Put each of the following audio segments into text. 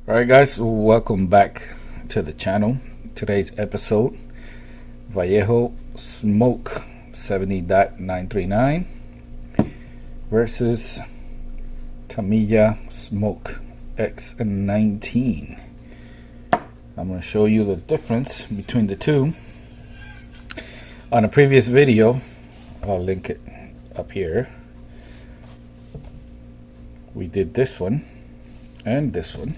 Alright guys, welcome back to the channel. Today's episode, Vallejo Smoke 70.939 versus Tamiya Smoke X19. I'm going to show you the difference between the two. On a previous video, I'll link it up here, we did this one and this one.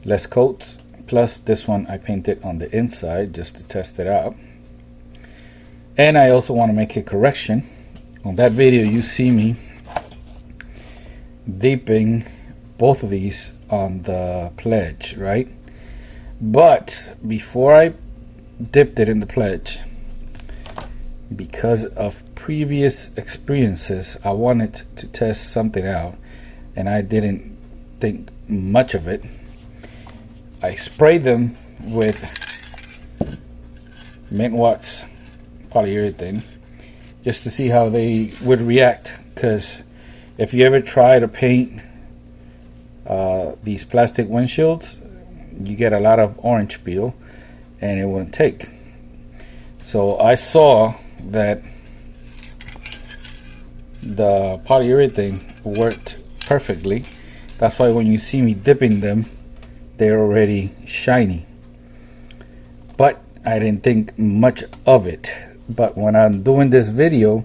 Less coat, plus this one I painted on the inside just to test it out. And I also want to make a correction. On that video you see me dipping both of these on the pledge, right? But before I dipped it in the pledge, because of previous experiences, I wanted to test something out and I didn't think much of it. I sprayed them with mint wax polyurethane just to see how they would react, because if you ever try to paint these plastic windshields, you get a lot of orange peel and it wouldn't take. So I saw that the polyurethane worked perfectly. That's why when you see me dipping them, they're already shiny. But I didn't think much of it. But when I'm doing this video,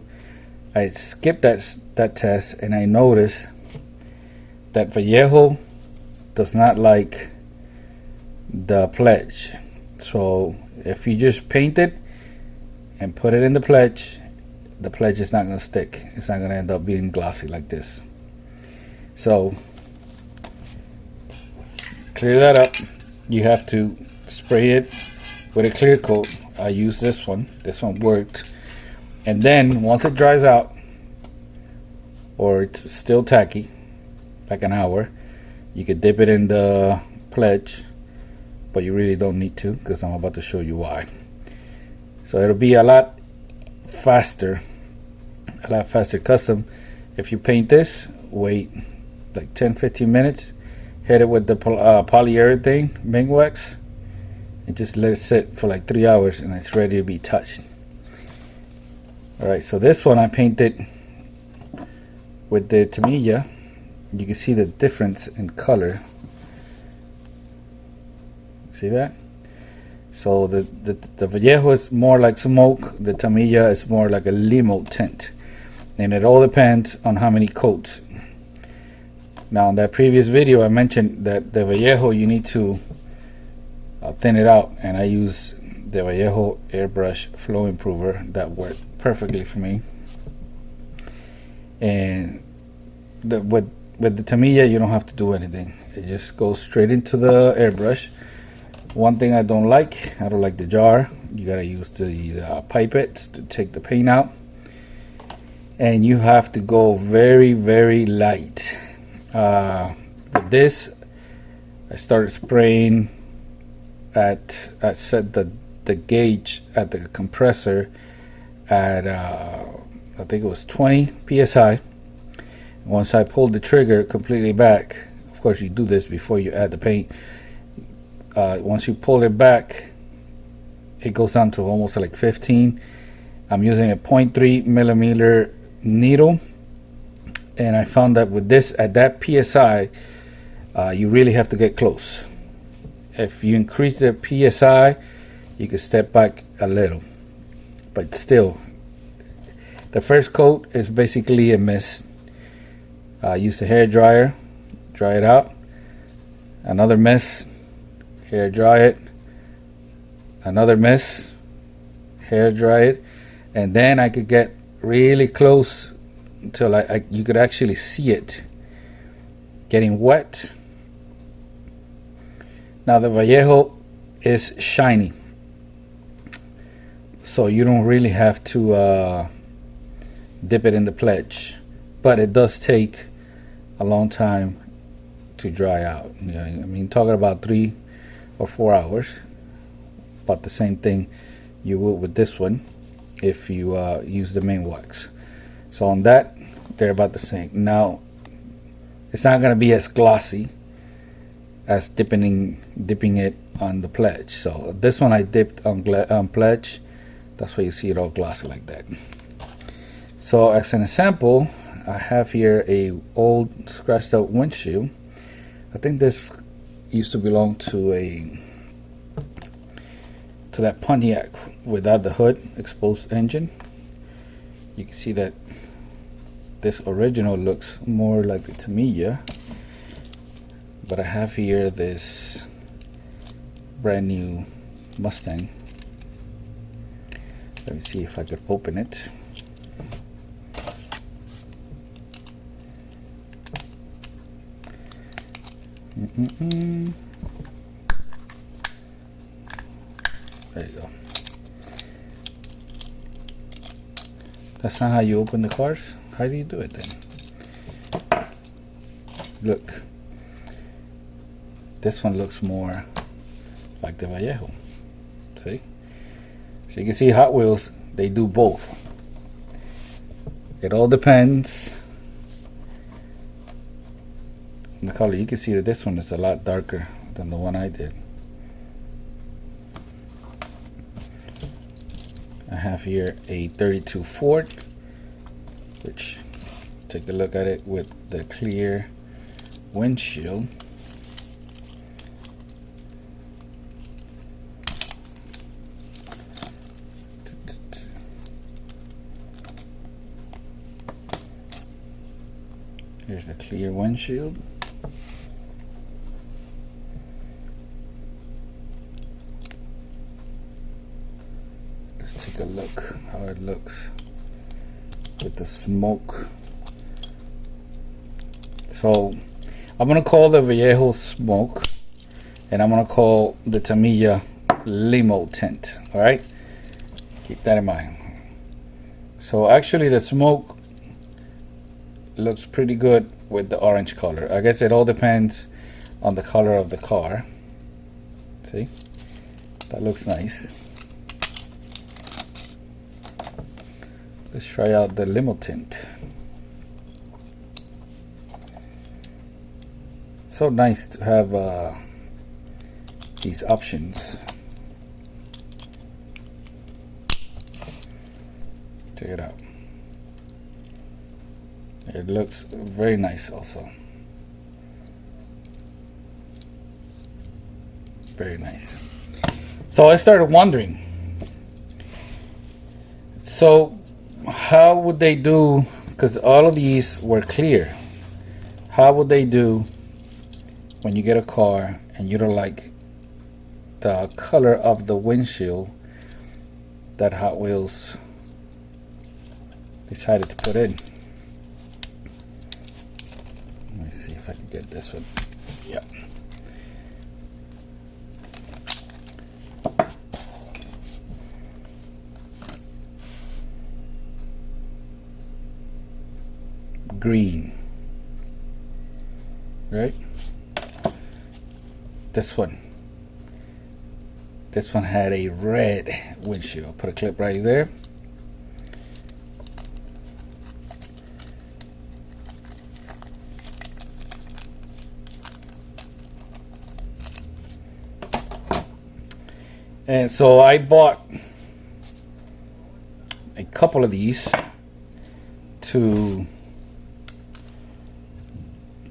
I skipped that test and I noticed that Vallejo does not like the pledge. So if you just paint it and put it in the pledge is not going to stick. It's not going to end up being glossy like this. So clear that up. You have to spray it with a clear coat. I use this one. This one worked. And then once it dries out, or it's still tacky, like an hour, you could dip it in the pledge, but you really don't need to, because I'm about to show you why. So it'll be a lot faster custom. If you paint this, wait like 10-15 minutes, hit it with the polyurethane mint wax and just let it sit for like 3 hours and it's ready to be touched. Alright, so this one I painted with the Tamiya. You can see the difference in color. See that? So the Vallejo is more like smoke, the Tamiya is more like a limo tint, and it all depends on how many coats. Now in that previous video I mentioned that the Vallejo, you need to thin it out, and I use the Vallejo airbrush flow improver. That worked perfectly for me. And with the Tamiya you don't have to do anything. It just goes straight into the airbrush. One thing I don't like the jar. You gotta use the pipette to take the paint out, and you have to go very, very light. With this, I started spraying I set the gauge at the compressor at I think it was 20 psi. Once I pulled the trigger completely back, of course you do this before you add the paint. Once you pull it back, it goes down to almost like 15. I'm using a 0.3 millimeter needle, and I found that with this at that psi, you really have to get close. If you increase the psi, you can step back a little, but still the first coat is basically a mist. Use the hair dryer, dry it out. Another mist, hair dry it. Another mist, hair dry it. And then I could get really close until you could actually see it getting wet. Now the Vallejo is shiny, so you don't really have to dip it in the pledge, but it does take a long time to dry out. You know, I mean, talking about 3 or 4 hours, about the same thing you would with this one if you use the main wax. So on that, they're about the same. Now it's not going to be as glossy as dipping it on the pledge. So this one I dipped on pledge. That's why you see it all glossy like that. So as an example, I have here a old scratched out windshield. I think this used to belong to that Pontiac without the hood, exposed engine. You can see that this original looks more like the Tamiya, but I have here this brand new Mustang. Let me see if I could open it. There you go. That's not how you open the cars. How do you do it then? Look. This one looks more like the Vallejo. See? So you can see Hot Wheels, they do both. It all depends on the color. You can see that this one is a lot darker than the one I did. I have here a 32 Ford, which, take a look at it with the clear windshield. Here's the clear windshield. Let's take a look how it looks with the smoke. So I'm gonna call the Vallejo smoke, and I'm gonna call the Tamiya limo tint. All right, keep that in mind. So actually the smoke looks pretty good with the orange color. I guess it all depends on the color of the car. See, that looks nice. Let's try out the limo tint. So nice to have these options. Check it out. It looks very nice also. Very nice. So I started wondering, so how would they do, because all of these were clear, how would they do when you get a car and you don't like the color of the windshield that Hot Wheels decided to put in? Let me see if I can get this one. Yeah. Green, right? This one had a red windshield. I'll put a clip right there. And so I bought a couple of these to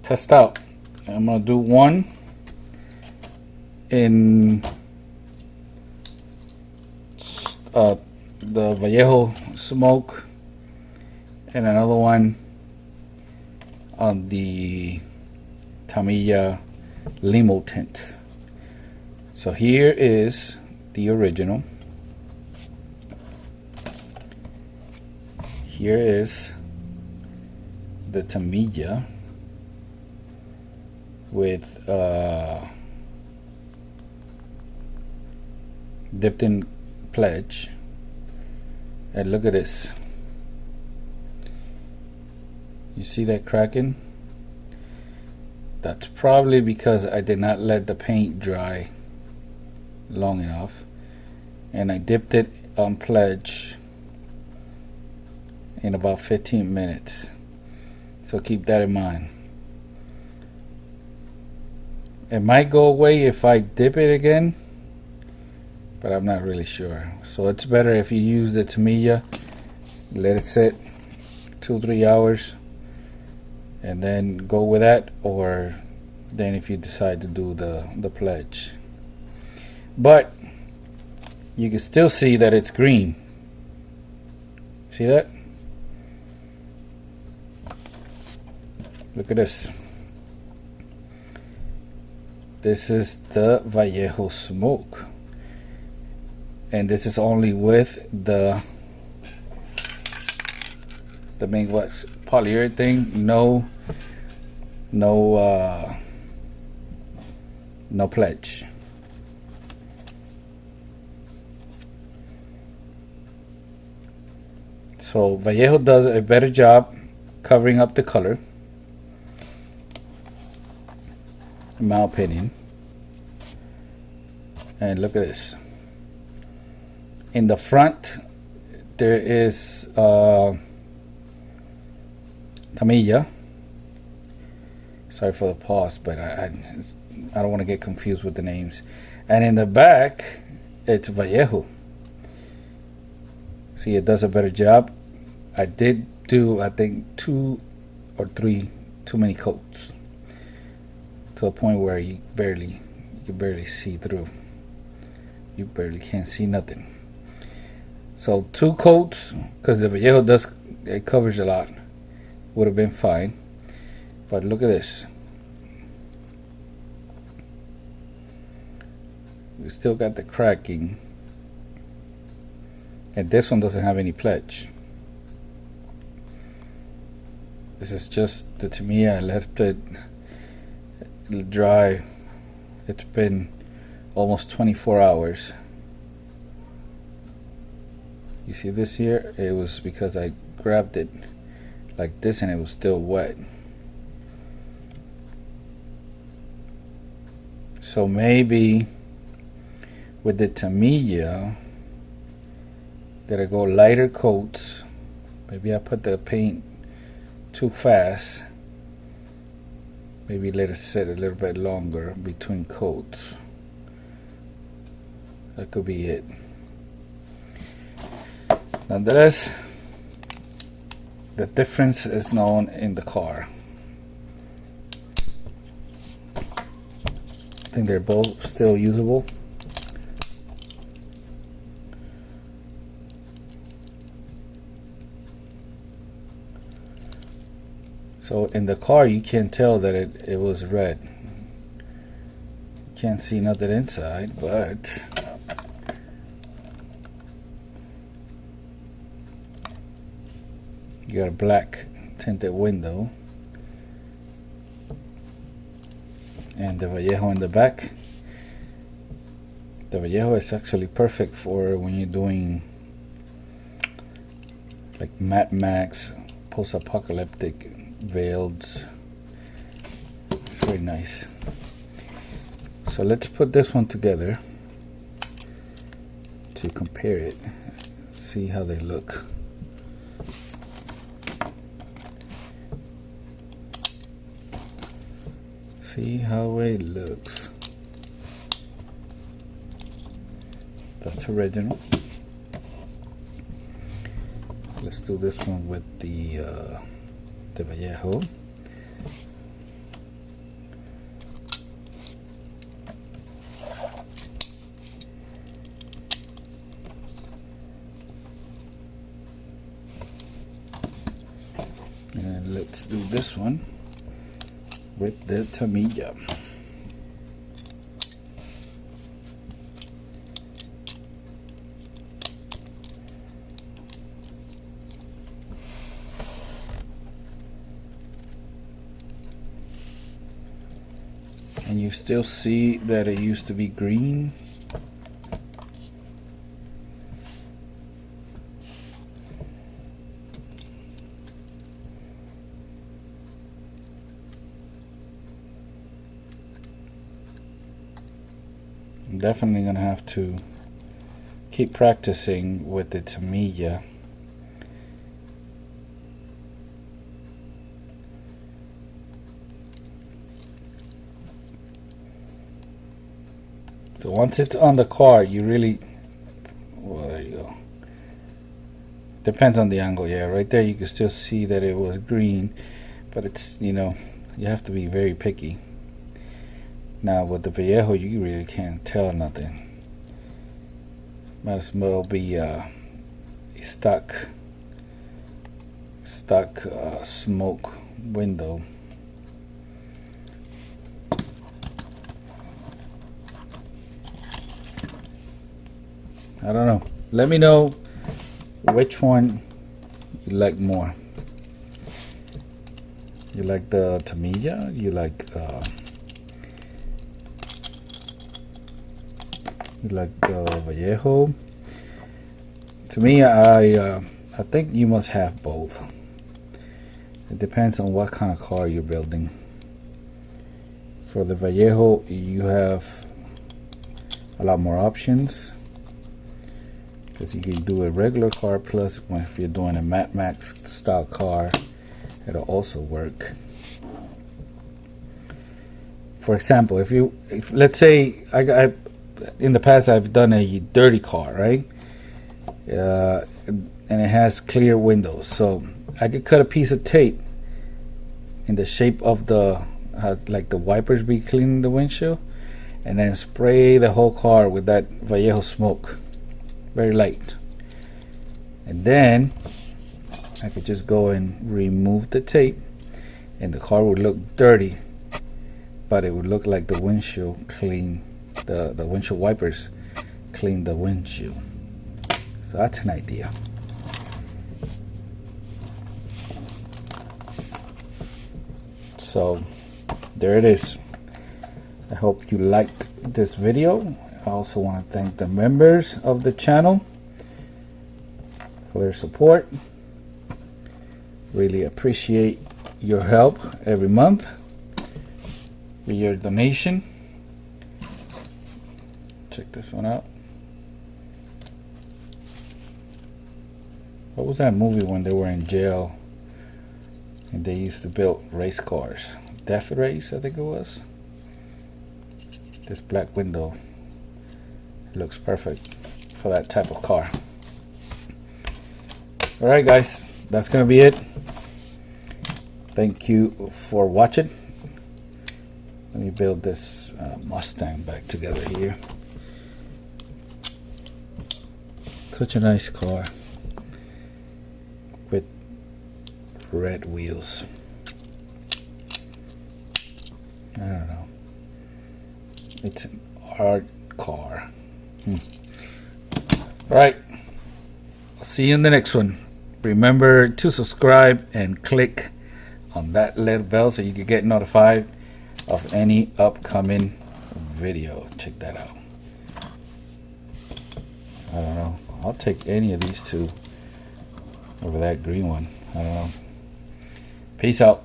test out. I'm gonna do one in the Vallejo smoke and another one on the Tamiya limo tint. So here is the original. Here is the Tamiya with dipped in pledge, and look at this. You see that cracking? That's probably because I did not let the paint dry long enough, and I dipped it on pledge in about 15 minutes. So keep that in mind. It might go away if I dip it again, but I'm not really sure. So it's better if you use the Tamiya, let it sit 2-3 hours, and then go with that, or then if you decide to do the pledge. But you can still see that it's green. See that? Look at this. This is the Vallejo smoke, and this is only with the main wax polyurethane. No pledge. So Vallejo does a better job covering up the color, in my opinion. And look at this. In the front there is Tamiya. Sorry for the pause, but I don't want to get confused with the names. And in the back it's Vallejo. See, it does a better job. I did do, I think, 2 or 3 too many coats, to the point where you can barely see through. You barely can't see nothing. So 2 coats, because the Vallejo it covers a lot, would have been fine. But look at this. We still got the cracking, and this one doesn't have any pledge. This is just the Tamiya. I left it dry. It's been almost 24 hours. You see this here? It was because I grabbed it like this and it was still wet. So maybe with the Tamiya, gotta go lighter coats. Maybe I put the paint too fast. Maybe let it sit a little bit longer between coats. That could be it. Nonetheless, the difference is known in the car. I think they're both still usable. So in the car you can tell that it was red. You can't see nothing inside, but you got a black tinted window, and the Vallejo in the back. The Vallejo is actually perfect for when you're doing like Mad Max, post-apocalyptic veiled. It's very nice. So let's put this one together to compare it, see how they look. See how it looks. That's original. Let's do this one with the Vallejo. And let's do this one with the Tamiya. And you still see that it used to be green. I'm definitely gonna have to keep practicing with the Tamiya. So once it's on the car, you really, well, there you go. Depends on the angle. Yeah, right there you can still see that it was green, but it's, you know, you have to be very picky. Now with the Vallejo, you really can't tell nothing. Might as well be a stock smoke window. I don't know. Let me know which one you like more. You like the Tamiya? You like the Vallejo? To me, I think you must have both. It depends on what kind of car you're building. For the Vallejo, you have a lot more options, because you can do a regular car, plus if you're doing a Mad Max style car, it'll also work. For example, if let's say I in the past I've done a dirty car, right? And it has clear windows, so I could cut a piece of tape in the shape of the like the wipers be cleaning the windshield, and then spray the whole car with that Vallejo smoke, very light, and then I could just go and remove the tape, and the car would look dirty, but it would look like the windshield clean, the windshield wipers clean the windshield. So that's an idea. So there it is. I hope you liked this video. I also want to thank the members of the channel for their support. Really appreciate your help every month with your donation. Check this one out. What was that movie when they were in jail and they used to build race cars? Death Race, I think it was. This black window looks perfect for that type of car. Alright guys, that's gonna be it. Thank you for watching. Let me build this Mustang back together here. Such a nice car with red wheels. I don't know. It's an art car. Alright. I'll see you in the next one. Remember to subscribe and click on that little bell so you can get notified of any upcoming video. Check that out. I don't know. I'll take any of these two over that green one. I don't know. Peace out.